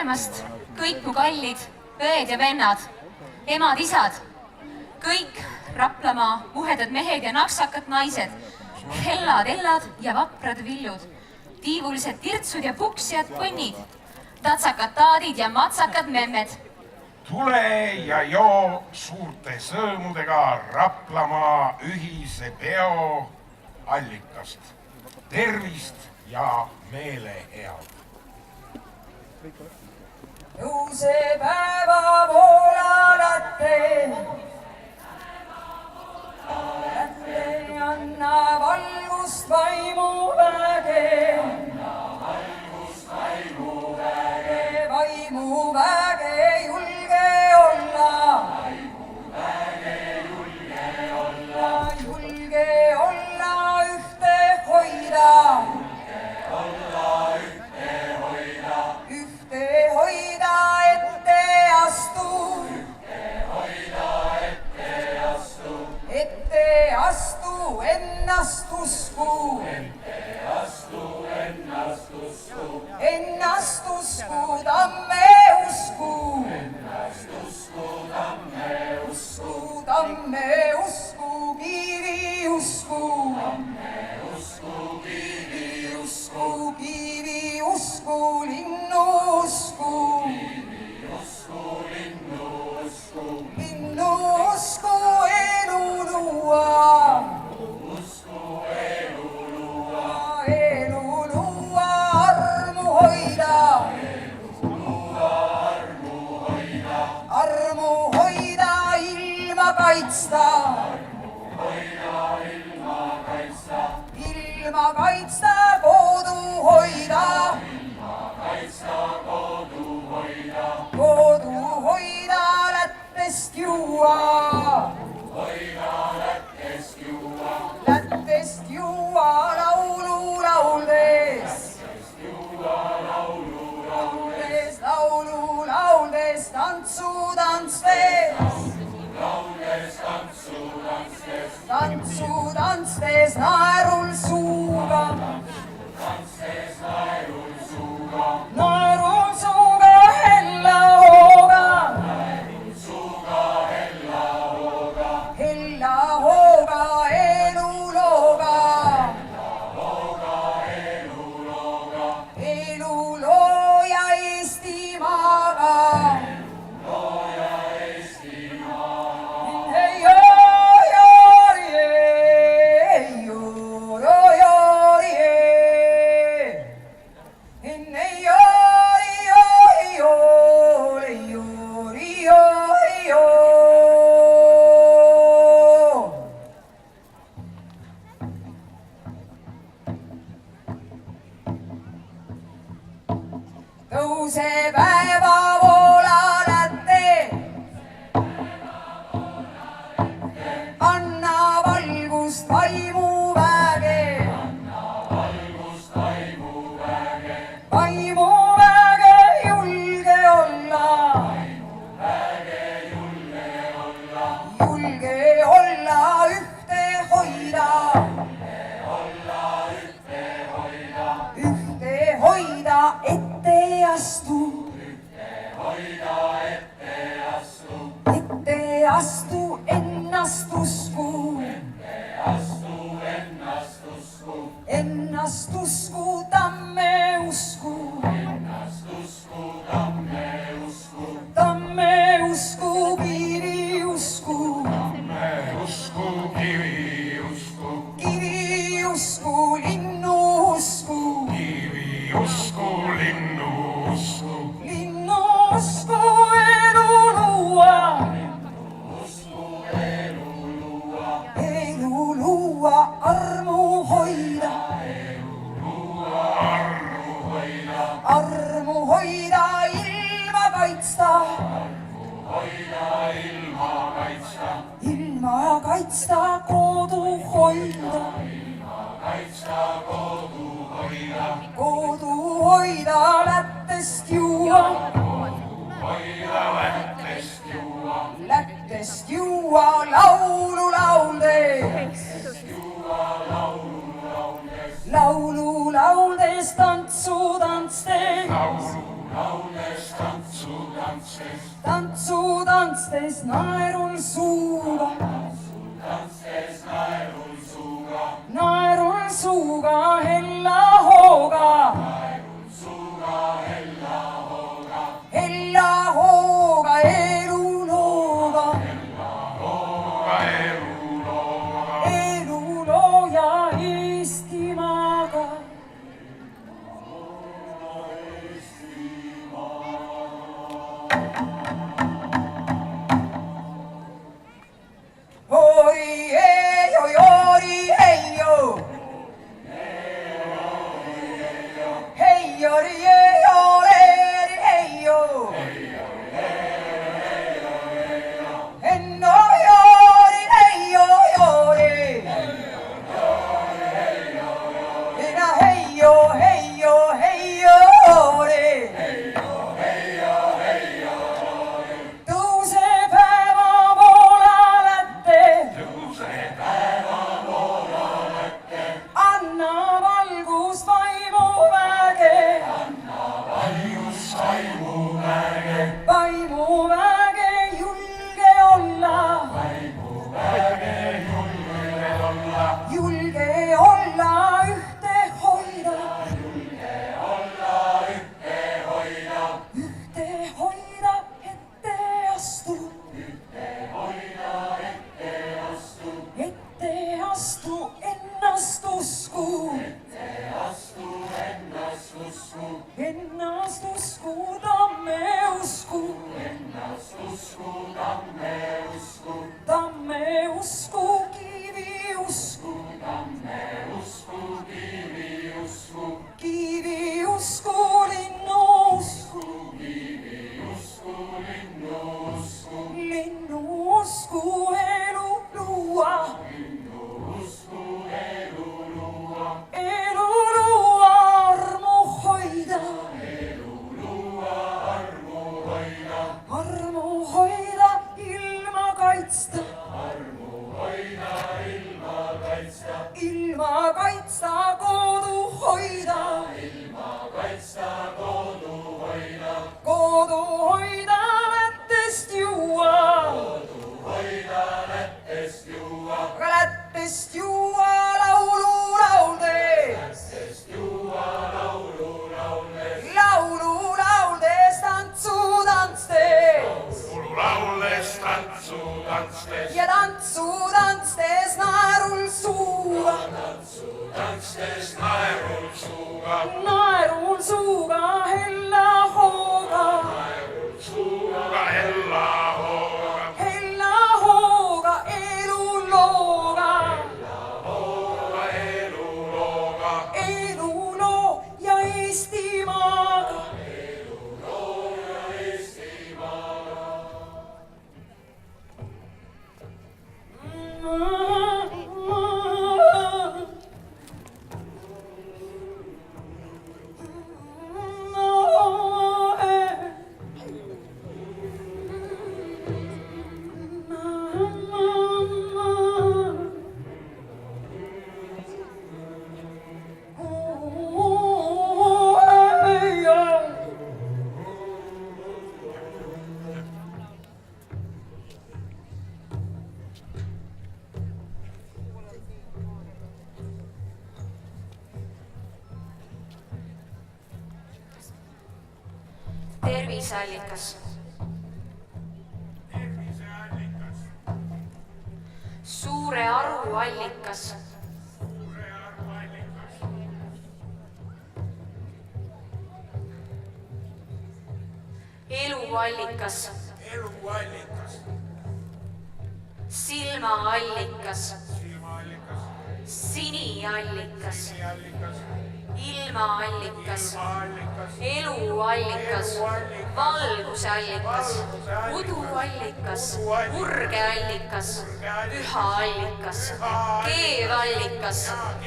tulemast, kõik mu kallid õed ja vennad, emad, isad, kõik Raplamaa muhedad mehed ja napsakad naised, hellad, ellad ja vaprad villud, tiivulised tirtsud ja puksjad põnnid, tatsakad taadid ja matsakad memmed. Tule ja joo suurte sõõmudega Raplamaa ühise peo allikast. Tervist ja meelehead! Tõuse päeva voolalatte, anna valgust vaimu väge, vaimu väge julge olla, julge olla ühte hoida, ühte hoida ette astu, ette astu ennast usku, ennast usku tamme usku, tamme usku kivi usku, kivi usku linnu usku, linnu usku elu luua, elu luua armu hoida, armu hoida ilma kaitsta, ilma kaitsta kodu hoida, kodu hoida lättest juua, lättest juua laulu lauldes, laulu lauldes, tantsu tantstes, tantsu tantstes naerul suuga, naerul suuga hella hooga, hella hooga elulooga, elulooja Eestimaaga. Tõuse päeva voolalatte, anna valgust vaimu väge, vaimu väge julge olla, julge olla ühte hoida, ühte hoida ette astu, ette astu ennast usku, ennast usku tamme usku, tamme usku kivi usku, kivi usku linnu usku, linnu usku elu luua, elu luua armu hoida, armu hoida ilma kaitsta, ilma kaitsta kodu hoida, kodu hoida lättest juua, lättest juua laulu lauldes, laulu lauldes tantsu tantstes, tantsu tantstes naerul suuga, naerul suuga hella hooga, hella hooga elulooga, elulooja Eestimaaga. Ori eio, ori eio, hei ori eio, leri eio, enno ori eio, ori, ena heio, heio, heio, ori. Tõuse päeva voolalatte, anna valgus vaimuväge, vaimuväge julge olla, julge olla ühte hoida, ühte hoida, ette astu, ette astu, ennast usku, ennast usku, tamme usku, tamme usku, kivi usku, kivi usku, linnu usku, linnu usku, elu luua, elu luua, armu hoida, armu hoida, ilma kaitsta, ilma kaitsta, kodu hoida, kodu hoida, Lättest juua, aga Lättest juua laulu lauldes, laulu lauldes, tantsu tantstes ja tantsu tantstes naerul suuga, naerul suuga hella hooga, hella hooga elulooga, eluloo ja Eestimaaga. terviseallikas, suure aru allikas, eluallikas, silmaallikas, siniallikas, ilmaallikas, eluallikas, valguseallikas, uduallikas, urgeallikas, pühaallikas, keevallikas,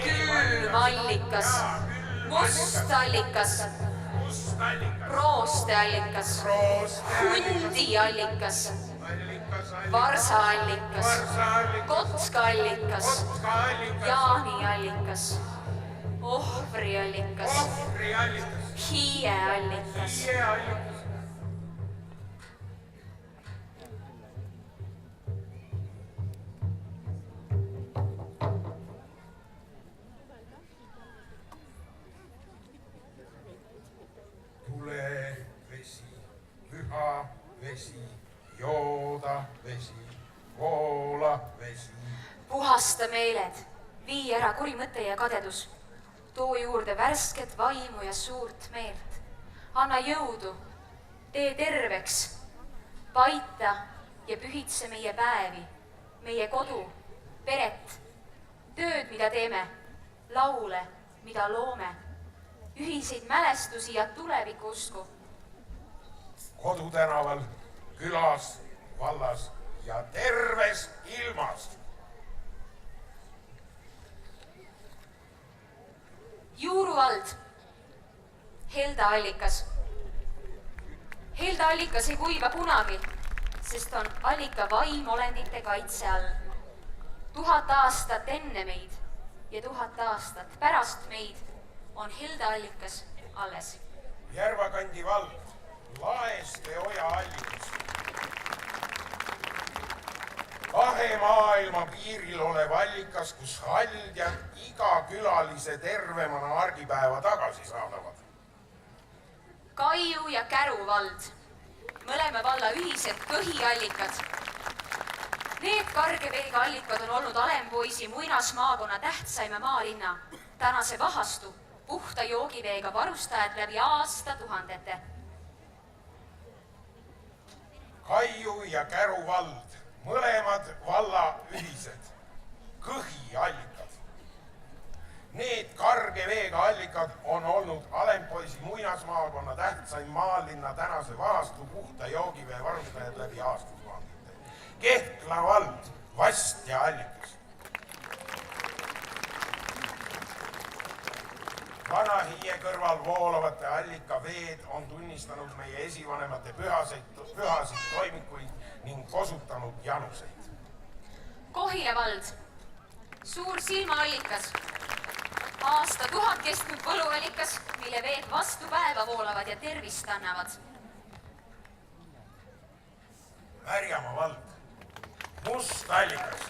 külmallikas, mustallikas, roosteallikas, hundiallikas, varsaallikas, kotkaallikas, jaaniallikas, ohvriallikas, Hiieallikas. Hiieallikas. Tule vesi, püha vesi, jooda vesi, voola vesi. Puhasta meeled, vii ära kuri mõte ja kadedus. Too juurde värsket vaimu ja suurt meelt. Anna jõudu, tee terveks, paita ja pühitse meie päevi, meie kodu, peret, tööd, mida teeme, laule, mida loome, ühiseid mälestusi ja tulevikuusku. Kodutänaval, külas, vallas ja terves ilmas. Juuruvald, heldeallikas. Heldeallikas ei kuiva kunagi, sest on allika vaim olendite kaitse all. 1000 aastat enne meid ja 1000 aastat pärast meid on heldeallikas alles. Järvakandi vald, Laeste oja allikas. 2 maailma piiril olev allikas, kus haldjad iga külalise tervemana argipäeva tagasi saadavad. Kaiu ja Käru vald, mõlema valla ühised põhiallikad. Need karge veega allikad on olnud Alempoisi muinasmaakonna tähtsaima maalinna, tänase Vahastu, puhta joogiveega varustajad läbi aastatuhandete. Kaiu ja Käru vald, mõlemad valla ühised, kõhiallikad. Need karge veega allikad on olnud Alempoisi muinasmaakonna tähtsaim maalinna tänase Vahastu puhta joogivee varustajad läbi aastatuhandete. Kehtla vald, vast ja allikas. Vana Hiie kõrval voolavate allikaveed on tunnistanud meie esivanemate pühasid toimikuid ning kosutanud januseid. Kohila vald, suur silmaallikas, aastatuhat kestnud võluallikas, mille veed vastu päeva voolavad ja tervist annavad. Märjamaa vald, must allikas.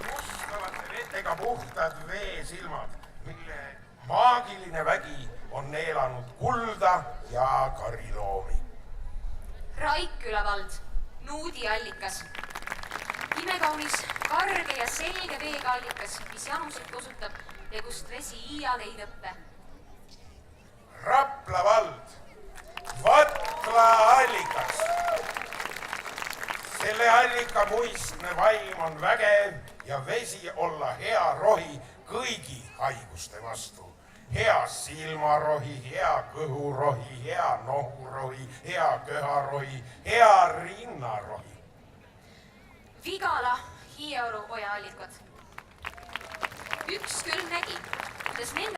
Mustavate vetega puhtad veesilmad, mille maagiline vägi on neelanud kulda ja kariloomi. Raikküla vald, nuudiallikas, imekaunis, karge ja selge veega allikas, mis januseid kosutab ja kust vesi iial ei lõppe. Rapla vald, Vatla allikas. Selle allika muistne vaim on vägev ja vesi olla hea rohi kõigi haiguste vastu. Hea silmarohi, hea kõhurohi, hea nohurohi, hea köharohi, hea rinnarohi. Vigala Hiieoru oja allikad. Üks küll nägi, kuidas nende